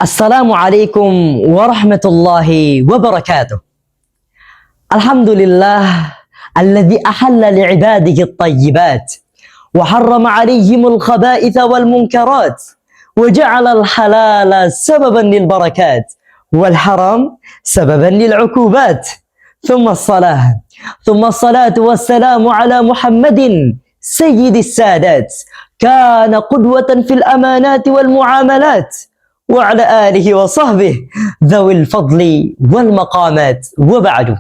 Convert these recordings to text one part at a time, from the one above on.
Assalamualaikum warahmatullahi wabarakatuh. Alhamdulillah alladzi ahalla li'ibadihi at-tayyibat wa harrama 'alaihimul khaba'itha wal munkarat wa ja'ala al-halala sababan lil barakat wal haram sababan lil 'uqubat. Thumma as-salatu wassalamu ala Muhammadin sayyidis sadat kana qudwatan fil amanati wal muamalat wa ala alihi wa sahbihi dzawil fadli wal maqamat wa ba'du.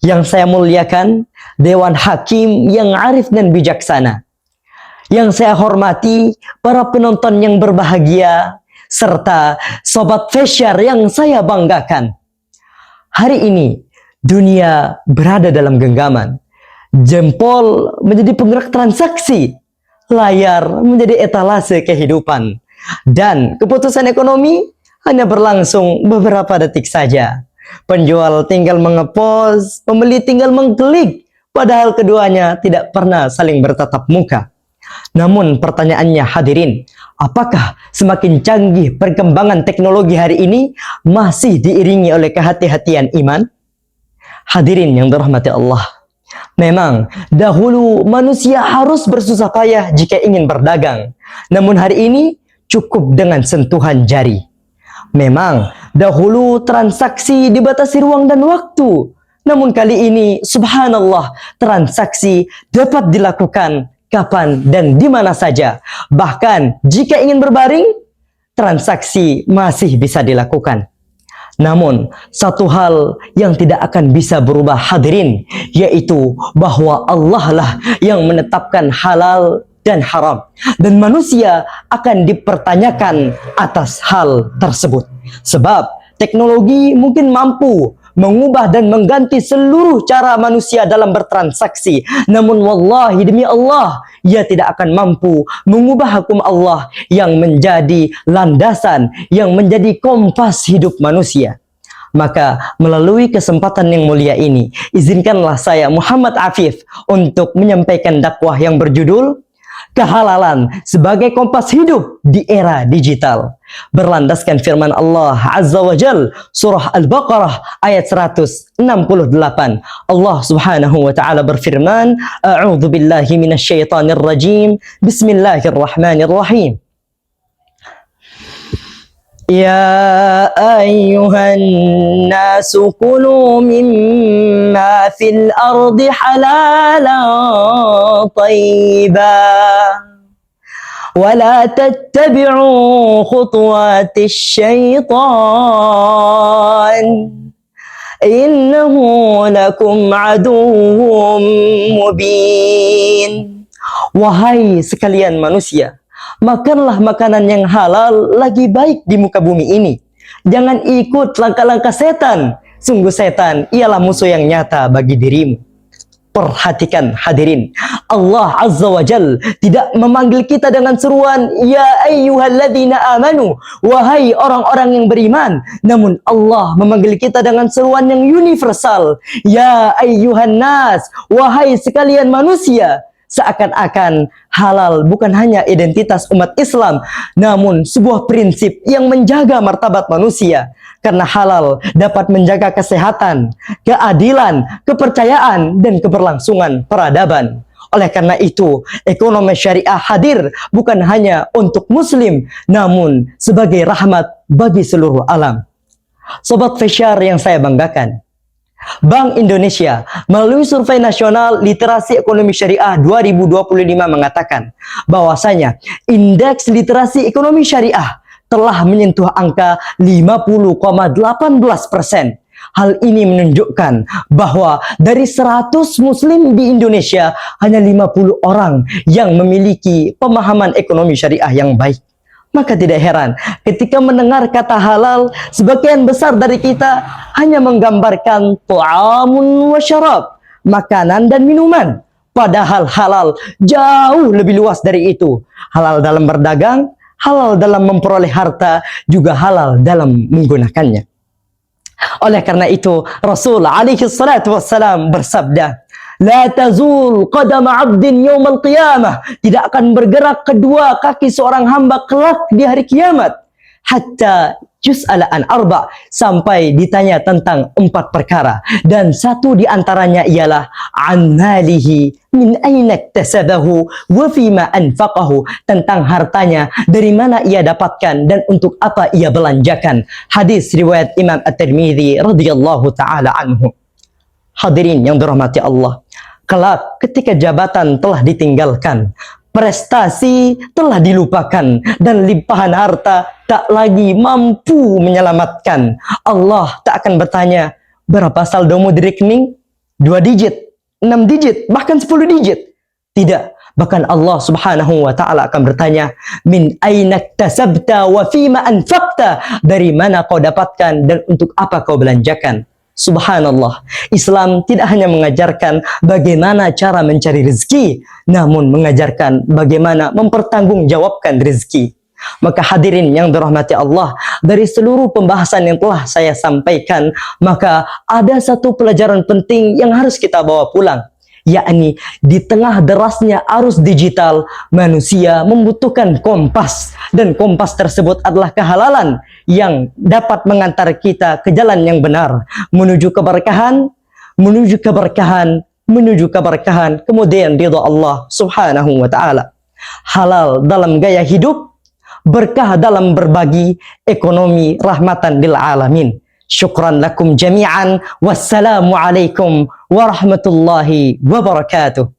Yang saya muliakan, Dewan Hakim yang arif dan bijaksana. Yang saya hormati, para penonton yang berbahagia, serta sobat Fesyar yang saya banggakan. Hari ini, dunia berada dalam genggaman. Jempol menjadi penggerak transaksi, layar menjadi etalase kehidupan. Dan keputusan ekonomi hanya berlangsung beberapa detik saja. Penjual tinggal mengepost, pembeli tinggal mengklik, padahal keduanya tidak pernah saling bertatap muka. Namun pertanyaannya hadirin, apakah semakin canggih perkembangan teknologi hari ini masih diiringi oleh kehati-hatian iman? Hadirin yang dirahmati Allah, memang dahulu manusia harus bersusah payah jika ingin berdagang. Namun hari ini cukup dengan sentuhan jari. Memang dahulu transaksi dibatasi ruang dan waktu. Namun kali ini subhanallah, transaksi dapat dilakukan kapan dan di mana saja. Bahkan jika ingin berbaring, transaksi masih bisa dilakukan. Namun satu hal yang tidak akan bisa berubah hadirin, yaitu bahwa Allah lah yang menetapkan halal dan haram, dan manusia akan dipertanyakan atas hal tersebut. Sebab teknologi mungkin mampu mengubah dan mengganti seluruh cara manusia dalam bertransaksi, namun wallahi demi Allah, ia tidak akan mampu mengubah hukum Allah yang menjadi landasan, yang menjadi kompas hidup manusia. Maka melalui kesempatan yang mulia ini, izinkanlah saya Muhammad Afif untuk menyampaikan dakwah yang berjudul Kehalalan sebagai kompas hidup di era digital, berlandaskan firman Allah Azza wa Jal, surah Al-Baqarah ayat 168. Allah Subhanahu wa taala berfirman, A'udzu billahi minasyaitonir rajim. Bismillahirrahmanirrahim. Ya ayyuhan nasu kulu mimma fil ardi halalan tayyiban wa la tattabi'u khutuwatis syaitan innahu lakum aduwwum mubin. Wahai sekalian manusia, makanlah makanan yang halal lagi baik di muka bumi ini. Jangan ikut langkah-langkah setan. Sungguh setan ialah musuh yang nyata bagi dirimu. Perhatikan hadirin, Allah Azza wa Jal tidak memanggil kita dengan seruan Ya ayyuhalladzina amanu, wahai orang-orang yang beriman. Namun Allah memanggil kita dengan seruan yang universal, Ya ayyuhan nas, wahai sekalian manusia. Seakan-akan halal bukan hanya identitas umat Islam, namun sebuah prinsip yang menjaga martabat manusia. Karena halal dapat menjaga kesehatan, keadilan, kepercayaan, dan keberlangsungan peradaban. Oleh karena itu, ekonomi syariah hadir bukan hanya untuk muslim, namun sebagai rahmat bagi seluruh alam. Sobat Fesyar yang saya banggakan, Bank Indonesia melalui survei nasional literasi ekonomi syariah 2025 mengatakan bahwasanya indeks literasi ekonomi syariah telah menyentuh angka 50,18%. Hal ini menunjukkan bahwa dari 100 muslim di Indonesia hanya 50 orang yang memiliki pemahaman ekonomi syariah yang baik. Maka tidak heran ketika mendengar kata halal, sebagian besar dari kita hanya menggambarkan ta'amun wa syarab, makanan dan minuman. Padahal halal jauh lebih luas dari itu. Halal dalam berdagang, halal dalam memperoleh harta, juga halal dalam menggunakannya. Oleh karena itu, Rasul alaihi salatu wassalam bersabda, La tazul qadama 'abdin yaumal qiyamah. Tidak akan bergerak kedua kaki seorang hamba kelak di hari kiamat hatta yus'ala an arba, sampai ditanya tentang 4 perkara, dan satu di antaranya ialah an malihi min aina iktasabahu wa fima anfaqahu, tentang hartanya dari mana ia dapatkan dan untuk apa ia belanjakan. Hadis riwayat Imam At-Tirmidzi radhiyallahu taala anhu. Hadirin yang dirahmati Allah, kelak ketika jabatan telah ditinggalkan, prestasi telah dilupakan, dan limpahan harta tak lagi mampu menyelamatkan, Allah tak akan bertanya, berapa saldomu di rekening? 2 digit, 6 digit, bahkan 10 digit. Tidak, bahkan Allah subhanahu wa ta'ala akan bertanya, min aina iktasabta wa fima anfaqta, dari mana kau dapatkan dan untuk apa kau belanjakan. Subhanallah, Islam tidak hanya mengajarkan bagaimana cara mencari rezeki, namun mengajarkan bagaimana mempertanggungjawabkan rezeki. Maka hadirin yang dirahmati Allah, dari seluruh pembahasan yang telah saya sampaikan, maka ada satu pelajaran penting yang harus kita bawa pulang, yakni di tengah derasnya arus digital, manusia membutuhkan kompas, dan kompas tersebut adalah kehalalan yang dapat mengantar kita ke jalan yang benar, menuju keberkahan, menuju keberkahan, menuju keberkahan, kemudian ridha Allah subhanahu wa ta'ala. Halal dalam gaya hidup, berkah dalam berbagi, ekonomi rahmatan lil alamin. Syukran lakum jami'an. Wassalamu alaikum warahmatullahi wabarakatuh.